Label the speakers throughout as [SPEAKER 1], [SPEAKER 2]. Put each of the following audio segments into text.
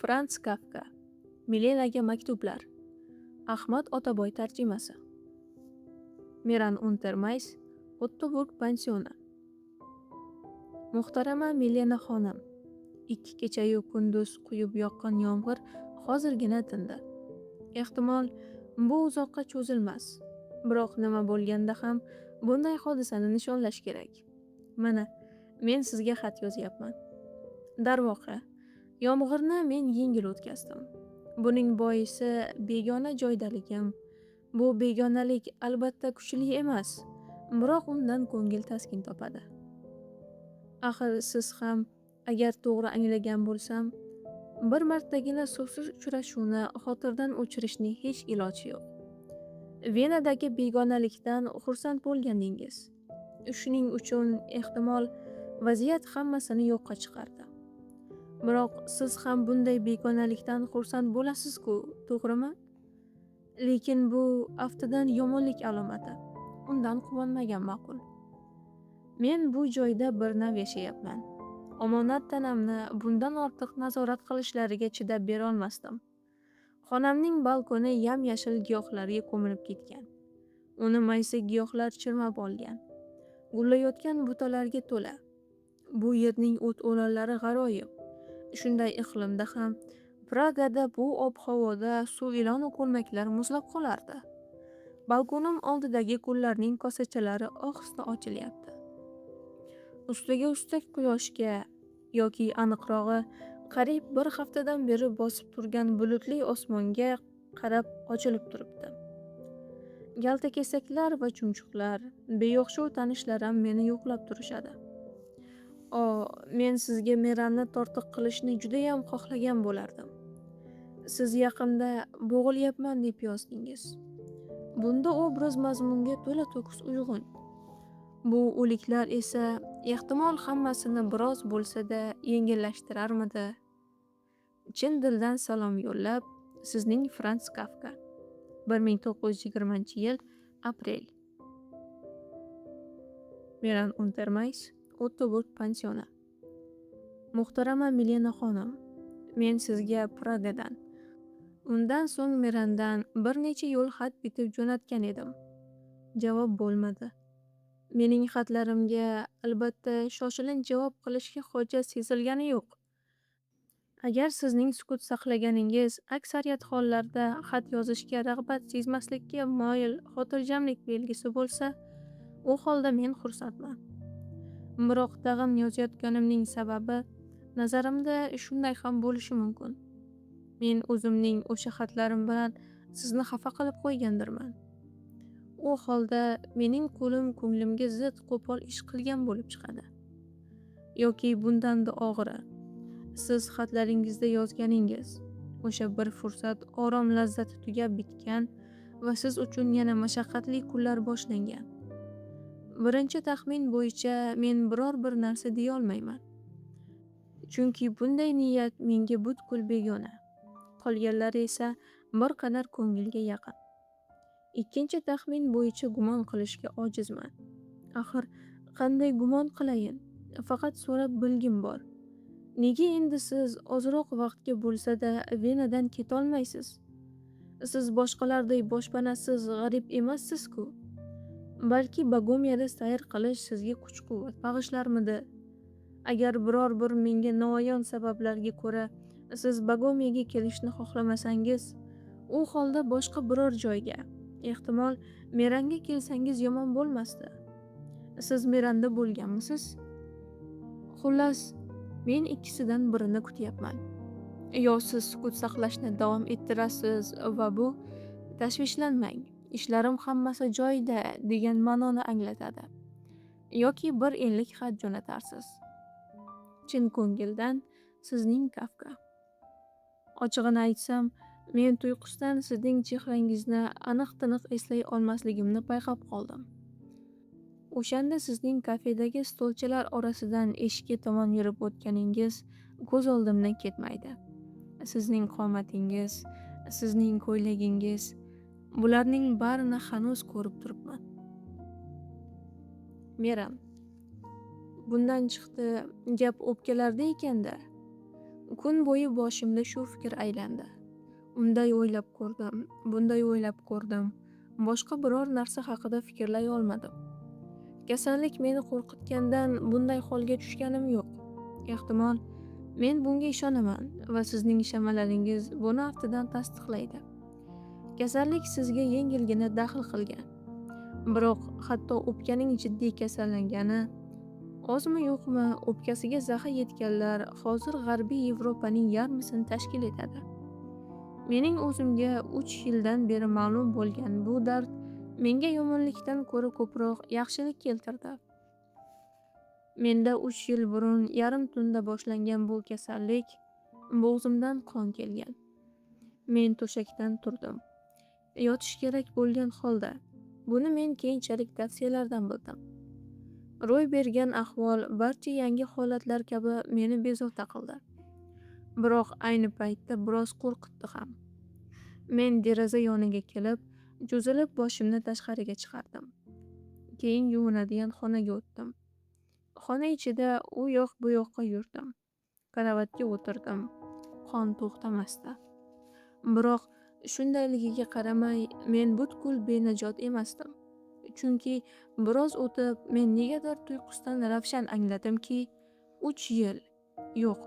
[SPEAKER 1] Frans Kafka. Milenaga maktublar. Ahmad Otaboy tarjimasi. Meran Untermays, Ottoburg pansioni. Muhtarama Milena xonim. 2 kechayu kunduz quyib yoqqan yomg'ir hozirgina tindi. Ehtimol bu uzoqqa cho'zilmas. Biroq nima bo'lganda ham bunday hodisani nishonlash kerak. Mana, men sizga xat yozyapman. Darvoqe, yomg'irni men yengil o'tkazdim. Buning boisi begona joydaligim. Bu begonalik albatta kuchli emas, biroq undan ko'ngil taskin topadi. Axir siz ham, agar to'g'ri anglagan bo'lsam, bir martagina suvsiz uchrashuvni xotirdan o'chirishning hech iloji yo'q. Venadagi begonalikdan xursand bo'lganingiz. Shuning uchun ehtimol vaziyat hammasini yo'qqa chiqardi. Biroq siz ham bunday begonalikdan xursand bo'lasiz-ku, to'g'rimi? Lekin bu aftidan yomonlik alomati. Undan quvonmagan ma'qul. Men bu joyda bir nav yashayapman. Omonat tanamni bundan ortiq nazorat qilishlariga chidab bera olmasdim. Xonamning balkoni yam-yashil giyohlarga ko'milib ketgan. Uni maysa giyohlar chirmab olgan. Gullayotgan butalarga to'la. Bu yerning o't-o'lanlari g'aroyib. Shunday iqlimda ham Pragada bu ob-havoda suv ilon ko'lmaklar muzlab qolardi. Balkonim oldidagi gullarning kosachalari ohista ochilyapti. Ustiga ustak quyoshga yoki aniqrog'i qariyb bir haftadan beri bosib turgan bulutli osmonga qarab ochilib turibdi. Galtakesaklar va chumchuqlar, beyo'xshov tanishlarim meni yo'qlab turishadi. Men sizga Meranni tortiq qilishni juda ham xohlagan bo'lardim. Siz yaqinda bo'g'ilyapman deb yozdingiz. Bunda obraz mazmunga to'la to'kis uyg'un. Bu o'liklar esa ehtimol hammasini biroz bo'lsa-da yengillashtirarmidi. Chin dildan salom yo'llab, sizning Frans Kafka. 1920-yil aprel. Meran Untermays, Ottoburg pansioni. Muhtarama Milena xonim, men sizga Pragadan, undan so'ng Merandan bir necha yo'l xat bitib jo'natgan edim. Javob bo'lmadi. Mening xatlarimga albatta shoshilinch javob qilishga hojat sezilgani yo'q. Agar sizning sukut saqlaganingiz aksariyat hollarda xat yozishga rag'bat sezmaslikka moyil xotirjamlik belgisi bo'lsa, u holda men xursandman. Biroq tag'in yozayotganimning sababi nazarimda shunday ham bo'lishi mumkin. Men o'zimning o'sha xatlarim bilan sizni xafa qilib qo'ygandirman. U holda mening qo'lim ko'nglimga zid qo'pol ish qilgan bo'lib chiqadi. Yoki bundan-da og'iri. Siz xatlaringizda yozganingiz, o'sha bir fursat orom lazzati tugab bitgan va siz uchun yana mashaqqatli kunlar boshlangan. Birinchi taxmin bo'yicha men biror bir narsa deya olmayman. Chunki bunday niyat menga butkul begona. Qolganlari esa bir qadar ko'ngilga yaqin. Ikkinchi taxmin bo'yicha gumon qilishga ojizman. Axir qanday gumon qilayin? Faqat so'rab bilgim bor. Nega endi siz ozroq vaqtga bo'lsa-da Venadan ketolmaysiz? Siz boshqalarday boshpanasiz g'arib emassiz-ku. Balki Bogomiyada sayr qilish sizga kuch-quvvat bag'ishlarmidi? Agar biror bir menga noayon sabablarga ko'ra siz Bogomiyaga kelishni xohlamasangiz, u holda boshqa biror joyga, ehtimol Meranga kelsangiz yomon bo'lmasdi. Siz Meranda bo'lganmisiz? Xullas, men ikkisidan birini kutyapman. Yo siz sukut saqlashni davom ettirasiz va bu tashvishlanmang, ishlarim hammasi joyida degan ma'noni anglatadi. Yoki bir enlik xat jo'natarsiz. Chin ko'ngildan sizning Kafka. Ochig'ini aytsam, men tuyqusdan sizning chehrangizni aniq-tiniq eslay olmasligimni payqab qoldim. O'shanda sizning kafedagi stolchalar orasidan eshikka tomon yurib o'tganingiz ko'z oldimdan ketmaydi. Sizning qomatingiz, sizning ko'ylagingiz, bularning barini hanuz ko'rib turibman. Meram, bundan chiqdi gap o'pkalarda ekanda. Kun bo'yi boshimda shu fikr aylandi. Unday o'ylab ko'rdim, bunday o'ylab ko'rdim. Boshqa biror narsa haqida fikrlay olmadim. Kasallik meni qo'rqitgandan bunday holga tushganim yo'q. Ehtimol, men bunga ishonaman va sizning ishonmalaringiz buni aftidan tasdiqlaydi. Kasallik sizga yengilgina daxl qilgan. Biroq hatto o'pkaning jiddiy kasallangani, ozmi yo'qmi o'pkasiga zahar yetganlar hozir G'arbiy Yevropaning yarmisini tashkil etadi. Mening o'zimga 3 yildan beri ma'lum bo'lgan bu dard menga yomonlikdan ko'ra ko'proq yaxshilik keltirdi. Menda 3 yil burun yarim tunda boshlangan bu kasallik bo'g'zimdan qon kelgan. Men to'shakdan turdim. Yotish kerak bo'lgan holda. Buni men keyinchalik tavsiyalardan bildim. Ro'y bergan ahvol barcha yangi holatlar kabi meni bezovta qildi. Biroq ayni paytda biroz qo'rqitdi ham. Men deraza yoniga kelib, cho'zilib boshimni tashqariga chiqardim. Keyin yuvinadigan xonaga o'tdim. Xona ichida u yoq bu yoqqa yurdim. Karavotga o'tirdim. Qon to'xtamasdi. Biroq shundayligiga qaramay, men butkul benajot emasdim. Chunki biroz o'tib men negadir tuyqusdan ravshan angladimki, 3 yil, yo'q,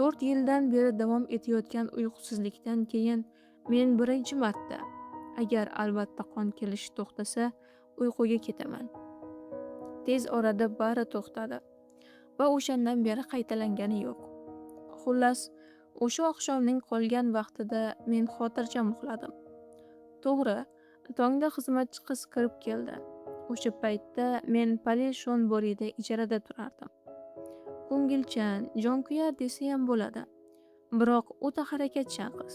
[SPEAKER 1] 4 yildan beri davom etayotgan uyqusizlikdan keyin men birinchi marta, agar albatta qon kelish to'xtasa, uyquga ketaman. Tez orada bari to'xtadi va o'shandan beri qaytalangani yo'q. Xullas, o'sha oqshomning qolgan vaqtida men xotirjam uxladim. To'g'ri, tongda xizmatchi qiz kirib keldi. O'sha paytda men Palil Shonborida ijarada turardim. Ko'ngilchan, jonkuyar desa ham bo'ladi. Biroq o'ta harakatchan qiz.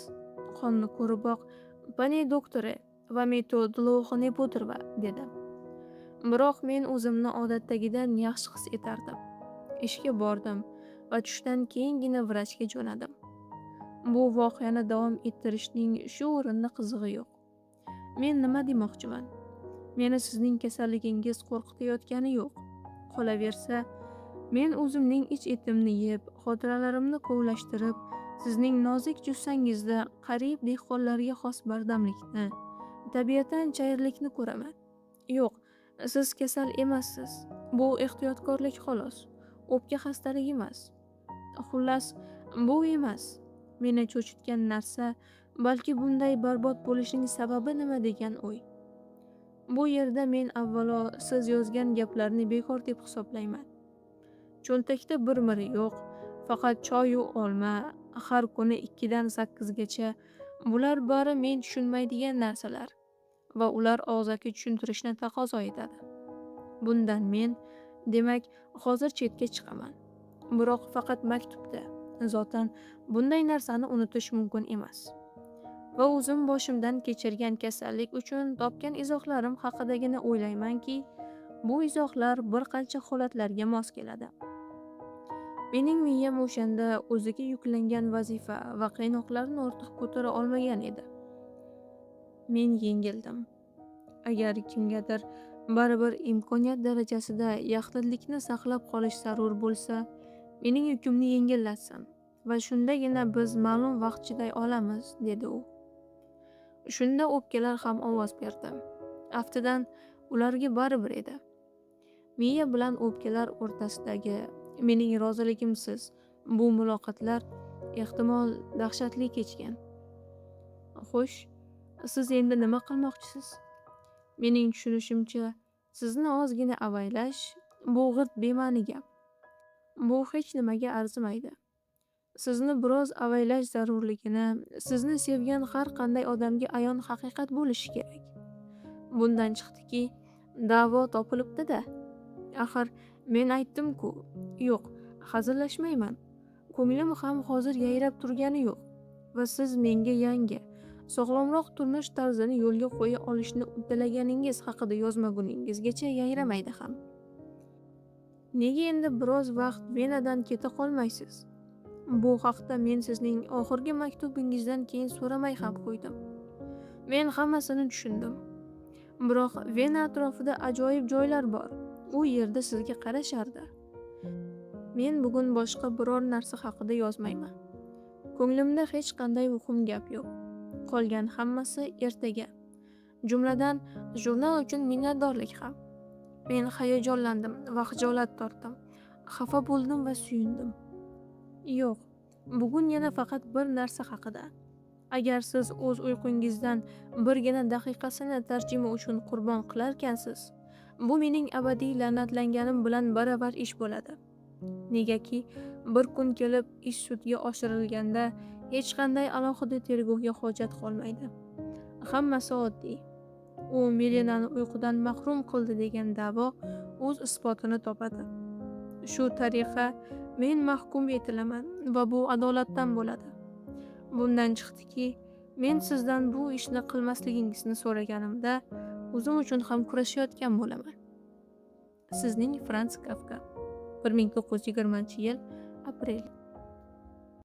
[SPEAKER 1] Qonni ko'riboq, "Pane doktori, va meto dlouxone potreba" dedi. Biroq men o'zimni odatdagidan yaxshi his etardim. Ishga bordim va tushdan keyingina vrachga jo'nadim. Bu voqeani davom ettirishning shu o'rinda qizig'i yo'q. Men nima demoqchiman? Meni sizning kasalligingiz qo'rqitayotgani yo'q. Qolaversa, men o'zimning ich-etimni yeb, xotiralarimni kovlashtirib, sizning nozik jussangizda qariyb dehqonlarga xos bardamlikni, tabiatan chayirlikni ko'raman. Yo'q, siz kasal emassiz. Bu ehtiyotkorlik xolos. O'pka xastaligi emas. Xullas, bu emas. Meni cho'chitgan narsa, balki bunday barbod bo'lishining sababi nima degan o'y. Bu yerda men avvalo siz yozgan gaplarni bekor deb hisoblayman. Cho'ntakda bir miri yo'q, faqat choy u olma, har kuni 2 dan 8 gacha. Bular bari men tushunmaydigan narsalar va ular og'zaki tushuntirishni taqozo etadi. Bundan men, demak, hozir chetga chiqaman. Biroq faqat maktubda. Zotan bunday narsani unutish mumkin emas. Va o'zim boshimdan kechirgan kasallik uchun topgan izohlarim haqidagina o'ylaymanki, bu izohlar bir qancha holatlarga mos keladi. Mening miyam o'shanda o'ziga yuklangan vazifa va qiynoqlarni ortiq ko'tara olmagan edi. Men yengildim. Agar kimgadir baribir imkoniyat darajasida yaxlitlikni saqlab qolish zarur bo'lsa, mening yukimni yengillatsin va shundagina biz ma'lum vaqt chiday olamiz, dedi u. Shunda o'pkalar ham ovoz berdi. Aftidan ularga baribir edi. Miya bilan o'pkalar o'rtasidagi mening roziligimsiz bu muloqotlar ehtimol dahshatli kechgan. Xo'sh, siz endi nima qilmoqchisiz? Mening tushunishimcha, sizni ozgina avaylash bu g'irt bema'ni gap. Bu hech nimaga arzimaydi. Sizni biroz avaylash zarurligini sizni sevgan har qanday odamga ayon haqiqat bo'lishi kerak. Bundan chiqdiki, da'vo topilibdi-da. Axir men aytdim-ku, yo'q, hazillashmayman. Ko'nglim ham hozir yayrab turgani yo'q va siz menga yangi, sog'lomroq turmush tarzini yo'lga qo'ya olishni uddalaganingiz haqida yozmaguningizgacha yayramaydi ham. Nega endi biroz vaqt Venadan keta qolmaysiz? Bu haqda men sizning oxirgi maktubingizdan keyin so'ramay ham qo'ydim. Men hammasini tushundim. Biroq Vena atrofida ajoyib joylar bor. U yerda sizga qarashardi. Men bugun boshqa biror narsa haqida yozmayman. Ko'nglimda hech qanday muhim gap yo'q. Qolgan hammasi ertaga. Jumladan, jurnal uchun minnatdorlik ham. Men hayajonlandim va xijolat tortdim. Xafa bo'ldim va suyundim. Yo'q, bugun yana faqat bir narsa haqida. Agar siz o'z uyqungizdan birgina daqiqasini tarjima uchun qurbon qilarkansiz, bu mening abadiy la'natlanganim bilan baravar ish bo'ladi. Negaki, bir kun kelib ish sudga oshirilganda hech qanday alohida tergovga hojat qolmaydi. Hammasi oddiy. U Milenani uyqudan mahrum qildi degan da'vo o'z isbotini topadi. Shu tariqa men mahkum etilaman va bu adolatdan bo'ladi. Bundan chiqdiki, men sizdan bu ishni qilmasligingizni so'raganimda o'zim uchun ham kurashayotgan bo'laman. Sizning Franz Kafka. 1920-yil aprel.